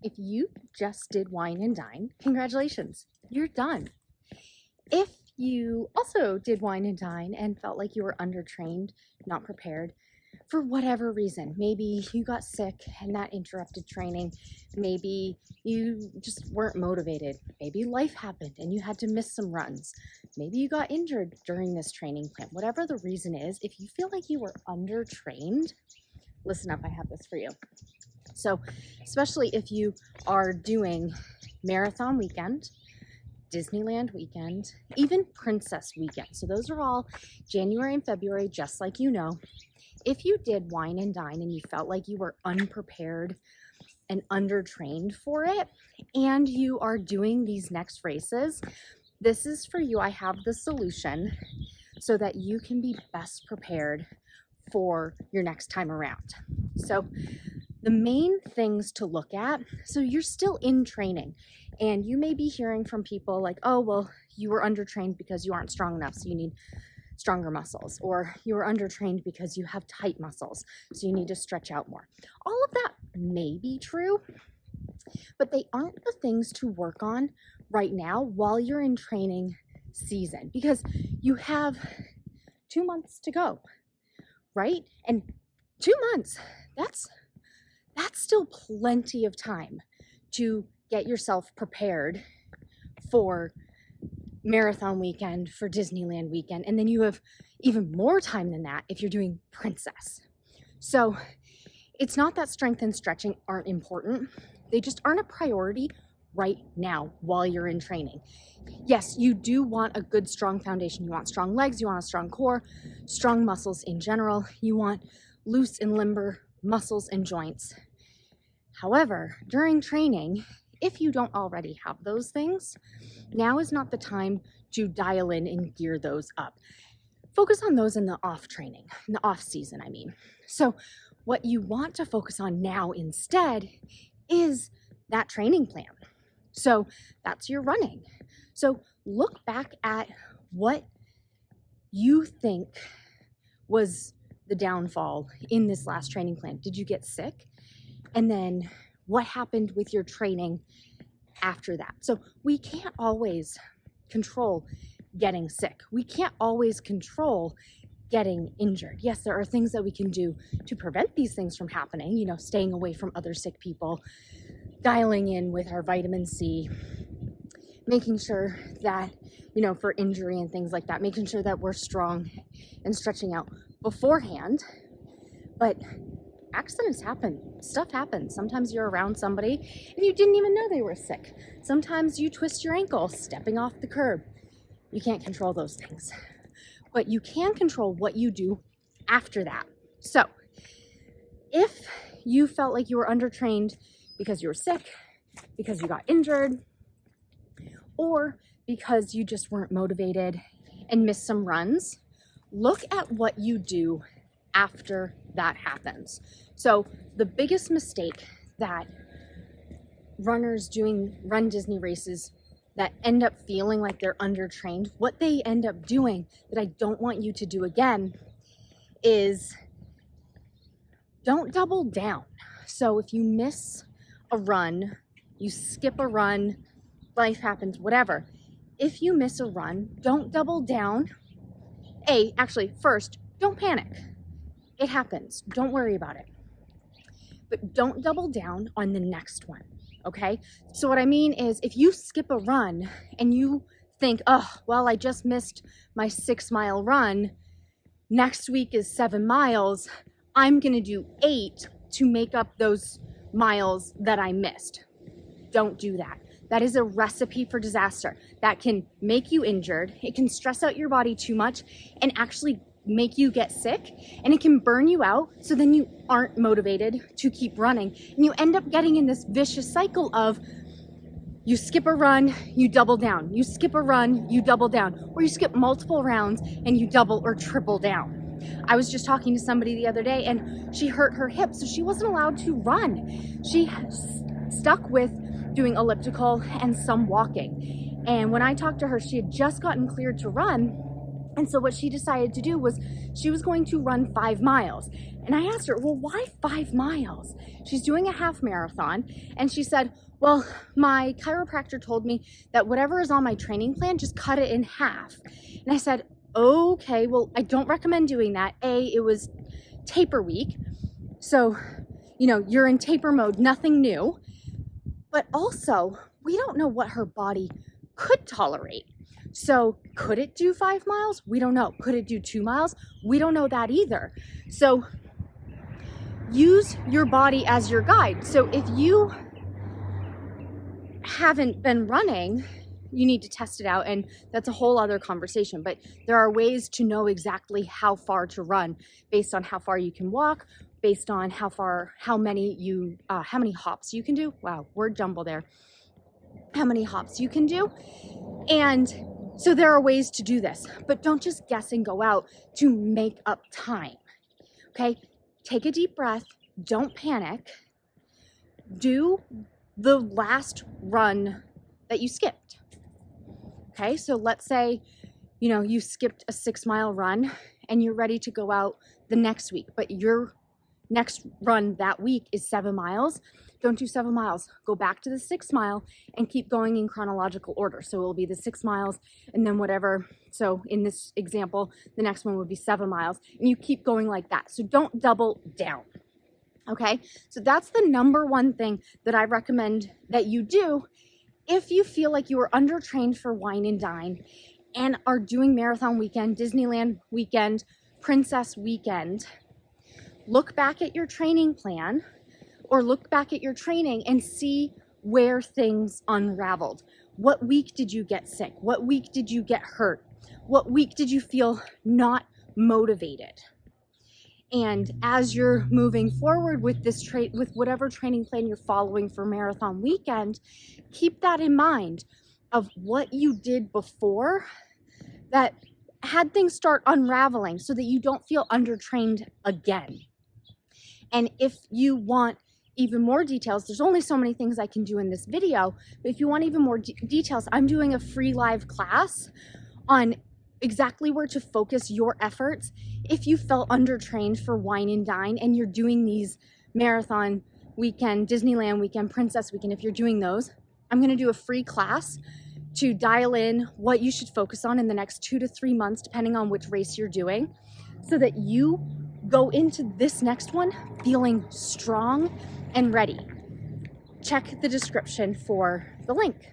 If you just did Wine and Dine, congratulations, you're done. If you also did Wine and Dine and felt like you were undertrained, not prepared, for whatever reason, maybe you got sick and that interrupted training, maybe you just weren't motivated, maybe life happened and you had to miss some runs, maybe you got injured during this training plan, whatever the reason is, if you feel like you were undertrained, listen up, I have this for you. So, especially if you are doing Marathon Weekend, Disneyland Weekend, even Princess Weekend. So those are all January and February, just like you know. If you did Wine and Dine and you felt like you were unprepared and undertrained for it, and you are doing these next races, this is for you. I have the solution so that you can be best prepared for your next time around. So the main things to look at, so you're still in training and you may be hearing from people like, oh, well, you were undertrained because you aren't strong enough, so you need stronger muscles, or you were undertrained because you have tight muscles, so you need to stretch out more. All of that may be true, but they aren't the things to work on right now while you're in training season, because you have 2 months to go, right? And 2 months, that's still plenty of time to get yourself prepared for Marathon Weekend, for Disneyland Weekend, and then you have even more time than that if you're doing Princess. So it's not that strength and stretching aren't important. They just aren't a priority right now while you're in training. Yes, you do want a good, strong foundation. You want strong legs, you want a strong core, strong muscles in general. You want loose and limber muscles and joints. However, during training, if you don't already have those things, now is not the time to dial in and gear those up. Focus on those in the off training, in the off season, I mean. So what you want to focus on now instead is that training plan. So that's your running. So look back at what you think was the downfall in this last training plan. Did you get sick? And then what happened with your training after that? So we can't always control getting sick. We can't always control getting injured. Yes, there are things that we can do to prevent these things from happening, you know, staying away from other sick people, dialing in with our vitamin C, making sure that, you know, for injury and things like that, making sure that we're strong and stretching out beforehand. But accidents happen, stuff happens. Sometimes you're around somebody and you didn't even know they were sick. Sometimes you twist your ankle stepping off the curb. You can't control those things, but you can control what you do after that. So if you felt like you were undertrained because you were sick, because you got injured, or because you just weren't motivated and missed some runs, look at what you do after that happens. So the biggest mistake that runners doing Run Disney races that end up feeling like they're undertrained, what they end up doing that I don't want you to do again is don't double down. So if you miss a run, you skip a run, life happens, whatever. If you miss a run, don't double down. First, don't panic. It happens. Don't worry about it. But don't double down on the next one, okay? So what I mean is if you skip a run and you think, oh, well, I just missed my 6-mile run. Next week is 7 miles. I'm going to do 8 to make up those miles that I missed. Don't do that. That is a recipe for disaster. That can make you injured. It can stress out your body too much and actually make you get sick, and it can burn you out, so then you aren't motivated to keep running, and you end up getting in this vicious cycle of you skip a run, you double down, you skip a run, you double down, or you skip multiple rounds and you double or triple down. I was just talking to somebody the other day and she hurt her hip, so she wasn't allowed to run. She stuck with doing elliptical and some walking, and when I talked to her, she had just gotten cleared to run. And so what she decided to do was she was going to run 5 miles. And I asked her, well, why 5 miles? She's doing a half marathon. And she said, well, my chiropractor told me that whatever is on my training plan, just cut it in half. And I said, okay, well, I don't recommend doing that. It was taper week. So, you know, you're in taper mode, nothing new. But also, we don't know what her body could tolerate. So could it do 5 miles? We don't know. Could it do 2 miles? We don't know that either. So use your body as your guide. So if you haven't been running, you need to test it out, and that's a whole other conversation. But there are ways to know exactly how far to run based on how far you can walk, based on how many hops you can do. Wow, word jumble there. How many hops you can do. And so there are ways to do this, but don't just guess and go out to make up time. Okay? Take a deep breath. Don't panic. Do the last run that you skipped. Okay? So let's say, you know, you skipped a 6-mile run and you're ready to go out the next week, but your next run that week is 7 miles. Don't do 7 miles. Go back to the 6 mile and keep going in chronological order. So it will be the 6 miles and then whatever. So in this example, the next one would be 7 miles, and you keep going like that. So don't double down. Okay. So that's the number one thing that I recommend that you do if you feel like you are undertrained for Wine and Dine and are doing Marathon Weekend, Disneyland Weekend, Princess Weekend. Look back at your training plan, or look back at your training and see where things unraveled. What week did you get sick? What week did you get hurt? What week did you feel not motivated? And as you're moving forward with this with whatever training plan you're following for Marathon Weekend, keep that in mind of what you did before that had things start unraveling so that you don't feel undertrained again. And if you want even more details, there's only so many things I can do in this video, but if you want even more details, I'm doing a free live class on exactly where to focus your efforts if you felt undertrained for Wine and Dine and you're doing these Marathon Weekend, Disneyland Weekend, Princess Weekend. If you're doing those, I'm going to do a free class to dial in what you should focus on in the next 2 to 3 months, depending on which race you're doing, so that you go into this next one feeling strong and ready. Check the description for the link.